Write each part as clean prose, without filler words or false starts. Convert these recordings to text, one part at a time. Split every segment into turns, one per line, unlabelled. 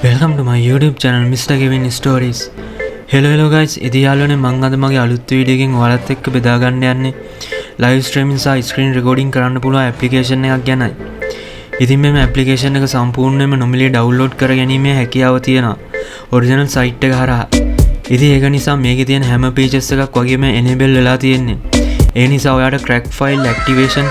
Welcome to my YouTube channel Mr. Kevin Stories. Hello guys, ඉතින් යාළුවනේ මම අද මගේ අලුත් වීඩියෝ එකකින් ඔයාලත් එක්ක බෙදා ගන්න යන්නේ live streaming සහ screen recording කරන්න පුළුවන් application එකක් ගැනයි. ඉතින් මේ application එක සම්පූර්ණයෙන්ම නොමිලේ download කර ගැනීමේ හැකියාව තියෙනවා original site එක හරහා. ඉතින් ඒක නිසා මේකේ තියෙන හැම pages එකක් වගේම enable වෙලා තියෙන්නේ. ඒ නිසා ඔයාලට crack file activation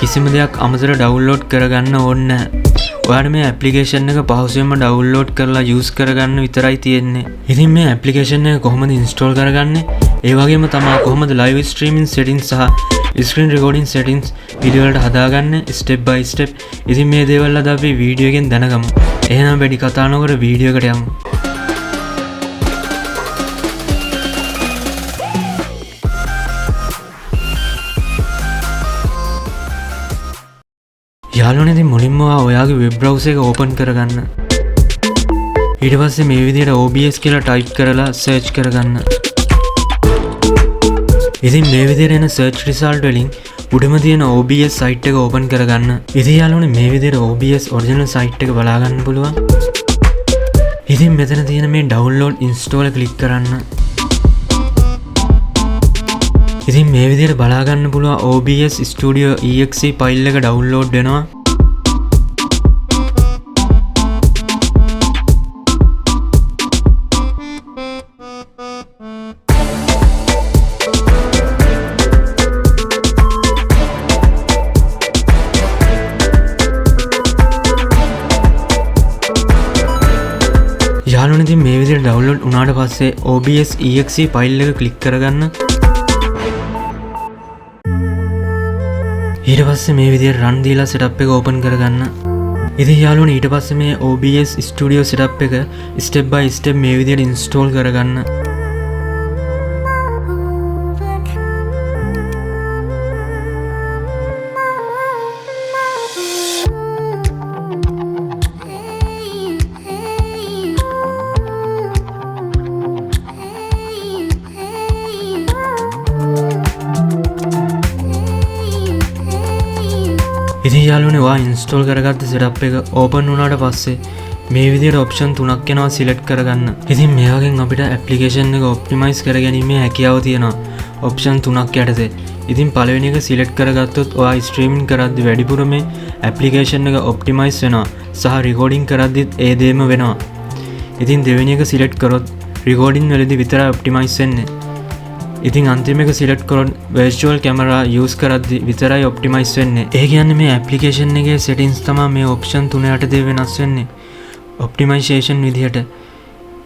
කිසිම දෙයක් අමතර download කරගන්න ඕනේ නැහැ. ඔයාලට මේ ඇප්ලිකේෂන් එක පහසුවෙන්ම ඩවුන්ලෝඩ් කරලා යූස් කරගන්න විතරයි තියෙන්නේ. ඉතින් මේ ඇප්ලිකේෂන් එක කොහොමද ඉන්ස්ටෝල් කරගන්නේ? ඒ වගේම තමයි කොහොමද live streaming settings සහ screen recording settings පිළිවෙලට හදාගන්නේ step by step. ඉතින් මේ දේවල් අද අපි වීඩියෝ එකෙන් දැනගමු. එහෙනම් වැඩි කතා නොකර වීඩියෝ එකට යමු. යාළුවනේ ඉතින් මුලින්ම ඔයාගේ වෙබ් බ්‍රවුසර් එක ඕපන් කරගන්න. ඊට පස්සේ මේ විදිහට OBS කියලා ටයිප් කරලා සර්ච් කරගන්න. ඉතින් මේ විදිහට එන සර්ච් රිසල්ට් වලින් උඩම තියෙන OBS සයිට් එක ඕපන් කරගන්න. ඉතින් යාළුවනේ මේ විදිහට OBS ඔරිජිනල් සයිට් එක බලා ගන්න පුළුවන්. ඉතින් මෙතන තියෙන මේ ඩවුන්ලෝඩ් ඉන්ස්ටෝල් ක්ලික් කරන්න. ඉතින් මේ විදිහට බලා ගන්න පුළුවන් OBS Studio EXE ෆයිල් එක ඩවුන්ලෝඩ් වෙනවා. යාළුවනේ ඉතින් මේ විදිහට ඩවුන්ලෝඩ් වුණාට පස්සේ OBS EXE ෆයිල් එක ක්ලික් කරගන්න. ඊට පස්සේ මේ විදිහට run දීලා setup එක open කරගන්න. ඉතින් යාළුවනේ ඊට පස්සේ මේ OBS Studio setup එක step by step මේ විදිහට install කරගන්න. ඉතින් යාළුවනේ ඔයා ඉන්ස්ටෝල් කරගත්ත setup එක ඕපන් වුණාට පස්සේ මේ විදිහට ඔප්ෂන් තුනක් එනවා සිලෙක්ට් කරගන්න. ඉතින් මෙයාගෙන් අපිට ඇප්ලිකේෂන් එක ඔප්ටිමයිස් කරගැනීමේ හැකියාව තියෙනවා ඔප්ෂන් තුනක් යටතේ. ඉතින් පළවෙනි එක සිලෙක්ට් කරගත්තොත් ඔයා ස්ට්‍රීමින් කරද්දි වැඩිපුර මේ ඇප්ලිකේෂන් එක ඔප්ටිමයිස් වෙනවා සහ රෙකෝඩින් කරද්දිත් ඒ දේම වෙනවා. ඉතින් දෙවෙනි එක සිලෙක්ට් කරොත් රෙකෝඩින් වලදී විතරයි ඔප්ටිමයිස් වෙන්නේ. ඉතින් අන්තිම එක සිලෙක්ට් කරොත් virtual camera use කරද්දි විතරයි ඔප්ටිමයිස් වෙන්නේ. ඒ කියන්නේ මේ ඇප්ලිකේෂන් එකේ settings තමයි මේ ඔප්ෂන් තුන යටතේ වෙනස් වෙන්නේ ඔප්ටිමයිසේෂන් විදියට.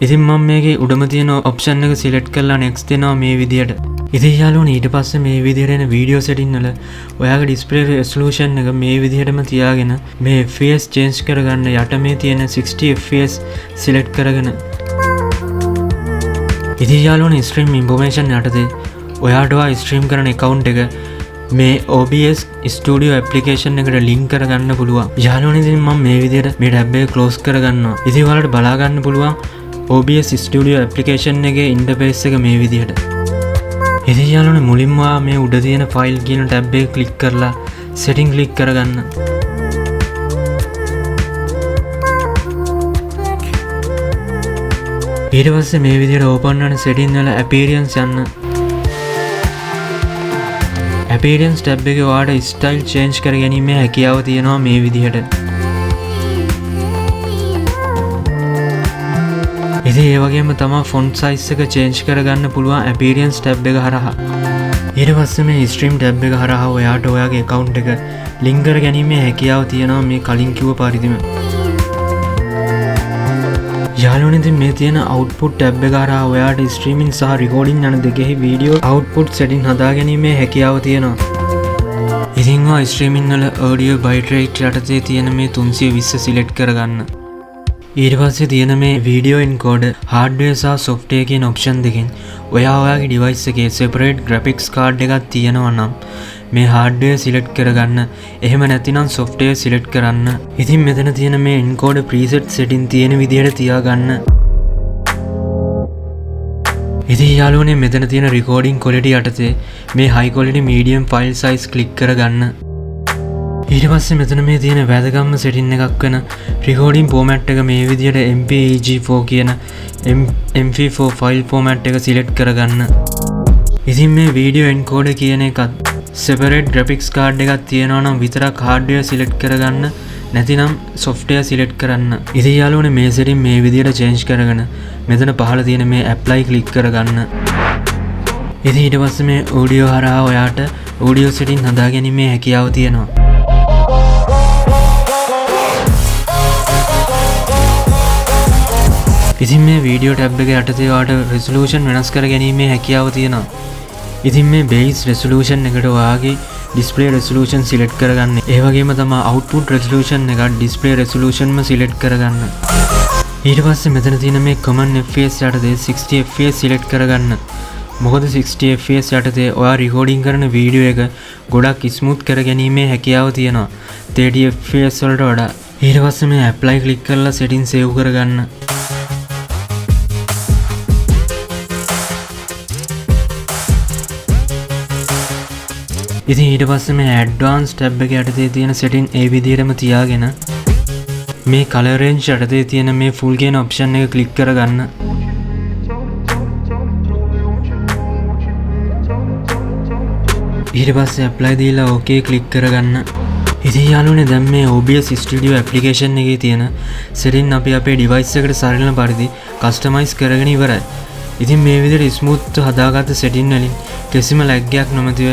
ඉතින් මම මේකේ උඩම තියෙන ඔප්ෂන් එක සිලෙක්ට් කරලා next දෙනවා මේ විදියට. ඉතින් යාළුවනේ ඊට පස්සේ මේ විදියට එන වීඩියෝ setting වල ඔයාගේ display resolution එක මේ විදියටම තියාගෙන මේ FPS change කරගන්න යට මේ තියෙන 60 fps සිලෙක්ට් කරගෙන ඉතින් යාළුවනේ ස්ට්‍රීම් ඉන්ෆෝමේෂන් යටතේ ඔයාට ඔයා ස්ට්‍රීම් කරන account එක මේ OBS Studio application එකට link කරගන්න පුළුවන්. යාළුවනේ ඉතින් මම මේ විදිහට මේ tab එක close කරගන්නවා. ඉතින් ඔයාලට බලා ගන්න පුළුවන් OBS Studio application එකේ interface එක මේ විදිහට. ඉතින් යාළුවනේ මුලින්ම මේ උඩ තියෙන file කියන tab එක click කරලා setting click කරගන්න. ඊට පස්සේ මේ විදිහට ඕපන් වෙන setting වල appearance යන්න. appearance tab එකේ ඔයාලට style change කරගැනීමේ හැකියාව තියෙනවා මේ විදිහට. ඉතින් ඒ වගේම තමයි font size එක change කරගන්න පුළුවන් appearance tab එක හරහා. ඊට පස්සේ මේ stream tab එක හරහා ඔයාට ඔයාගේ account එක link කරගැනීමේ හැකියාව තියෙනවා මේ කලින් කිව්ව පරිදිම. යාළුවනේ ඉතින් මේ තියෙන output tab එක හරහා ඔයාට streaming සහ recording යන දෙකෙහි video output setting හදාගැනීමේ හැකියාව තියෙනවා. ඉතින් ඔයා streaming වල audio bitrate යටතේ තියෙන මේ 320 select කරගන්න. ඊට පස්සේ තියෙන මේ video encoder hardware සහ software කියන option දෙකෙන් ඔයා ඔයාගේ device එකේ separate graphics card එකක් තියෙනවා නම් මේ hardware select කරගන්න. එහෙම නැතිනම් software select කරන්න. ඉතින් මෙතන තියෙන මේ encoder preset setting තියෙන විදිහට තියාගන්න. ඉතින් යාළුවනේ මෙතන තියෙන recording quality යටතේ මේ high quality medium file size click කරගන්න. ඊට පස්සේ මෙතන මේ තියෙන වැදගත්ම සෙටින් එකක් වෙන recording format එක මේ විදියට MPEG-4 කියන MP4 file format එක select කරගන්න. ඉතින් මේ video encoder කියන එකත් separate graphics card එකක් තියෙනවා නම් විතරක් hardware select කරගන්න, නැතිනම් software select කරන්න. ඉතින් යාළුවනේ මේ setting මේ විදියට change කරගෙන මෙතන පහළ තියෙන මේ apply click කරගන්න. ඉතින් ඊට පස්සේ මේ audio හරහා ඔයාට audio setting හදාගැනීමේ හැකියාව තියෙනවා. ඉතින් මේ video tab එක යටතේ ඔයාට resolution වෙනස් කර ගැනීමේ හැකියාව තියෙනවා. ඉතින් මේ base resolution එකට ඔයාගේ display resolution select කරගන්න. ඒ වගේම තමයි output resolution එක display resolution ම select කරගන්න. ඊට පස්සේ මෙතන තියෙන මේ common fps යටතේ 60 fps select කරගන්න. මොකද 60 fps යටතේ ඔයා recording කරන video එක ගොඩක් smooth කර ගැනීමේ හැකියාව තියෙනවා 30 fps වලට වඩා. ඊට පස්සේ මේ apply click කරලා setting save කරගන්න. ඉතින් ඊට පස්සේ මේ advanced tab එක යටතේ තියෙන setting ඒ විදිහටම තියාගෙන මේ color range යටතේ තියෙන මේ full කියන option එක click කරගන්න. ඊට පස්සේ apply දීලා okay click කරගන්න. ඉතින් යාළුවනේ දැන් මේ OBS Studio application එකේ තියෙන setting අපි අපේ device එකට සරිලන පරිදි customize කරගෙන ඉවරයි. ඉතින් මේ විදිහට smooth හදාගත්ත setting වලින් කිසිම lag එකක් නොමැතිව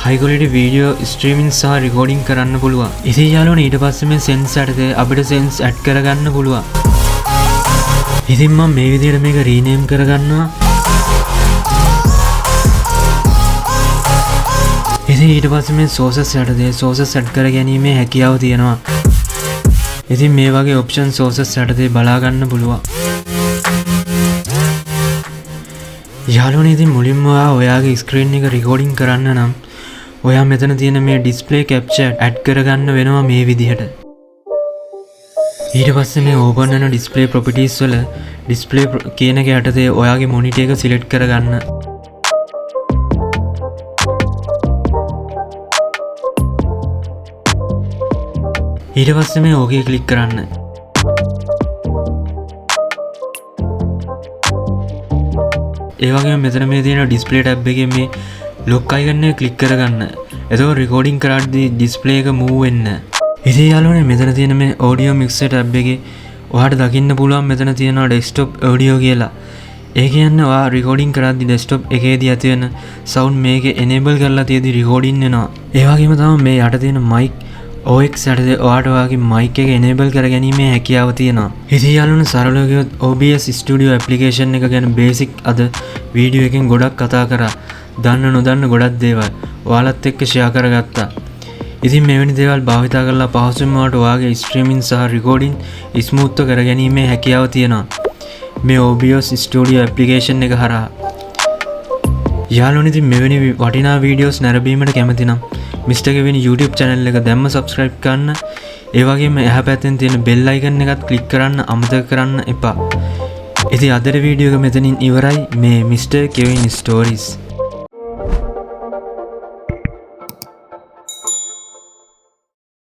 high quality video streaming සහ recording කරන්න පුළුවන්. ඉතින් යාළුවනේ ඊට පස්සේ මේ sense යටතේ අපිට sense add කරගන්න පුළුවන්. ඉතින් මම මේ විදිහට මේක rename කරගන්නවා. ඉතින් ඊට පස්සේ මේ sources යටතේ sources add කර ගැනීමේ හැකියාව තියෙනවා. ඉතින් මේ වගේ option sources යටතේ බලා ගන්න පුළුවන්. යාළුවනේ ඉතින් මුලින්ම ඔයාගේ screen එක recording කරන්න නම් ඔයා මෙතන තියෙන මේ display capture add කරගන්න වෙනවා මේ විදිහට. ඊට පස්සේ මේ open වෙන display properties වල display කියන එක යටතේ ඔයාගේ monitor එක select කරගන්න. ඊට පස්සේ මේ okay click කරන්න. ඒ වගේම මෙතන මේ තියෙන display tab එකේ මේ lock icon එක click කරගන්න. එතකොට recording කරද්දී display එක move වෙන්නේ නැහැ. ඉතින් යාළුවනේ මෙතන තියෙන මේ audio mixer tab එකේ ඔයාට දකින්න පුළුවන් මෙතන තියෙනවා desktop audio කියලා. ඒ කියන්නේ ඔයා recording කරද්දී desktop එකේදී ඇති වෙන sound මේකේ enable කරලා තියදී recording වෙනවා. ඒ වගේම තමයි මේ යට තියෙන mic OX යටතේ ඔයාට ඔයාගේ mic එක enable කර ගැනීමේ හැකියාව තියෙනවා. ඉතින් යාළුවනේ සරලව කියොත් OBS Studio application එක ගැන basic අද වීඩියෝ එකෙන් ගොඩක් කතා කරා. දන්න නොදන්න ගොඩක් දේවල් ඔයාලත් එක්ක share කරගත්තා. ඉතින් මෙවැනි දේවල් භාවිතා කරලා පහසුවෙන් ඔයාලට ඔයාගේ streaming සහ recording smooth කර ගැනීමේ හැකියාව තියෙනවා. මේ OBS Studio application එක හරහා. යාළුවනේ ඉතින් මෙවැනි වටිනා වීඩියෝස් නැරඹීමට කැමති නම් Mr. Kevin YouTube channel එක දැම්ම subscribe කරන්න. ඒ වගේම එහා පැත්තෙන් තියෙන bell icon එකත් click කරන්න අමතක කරන්න එපා. ඉතින් අදට වීඩියෝ එක මෙතනින් ඉවරයි. මේ Mr. Kevin Stories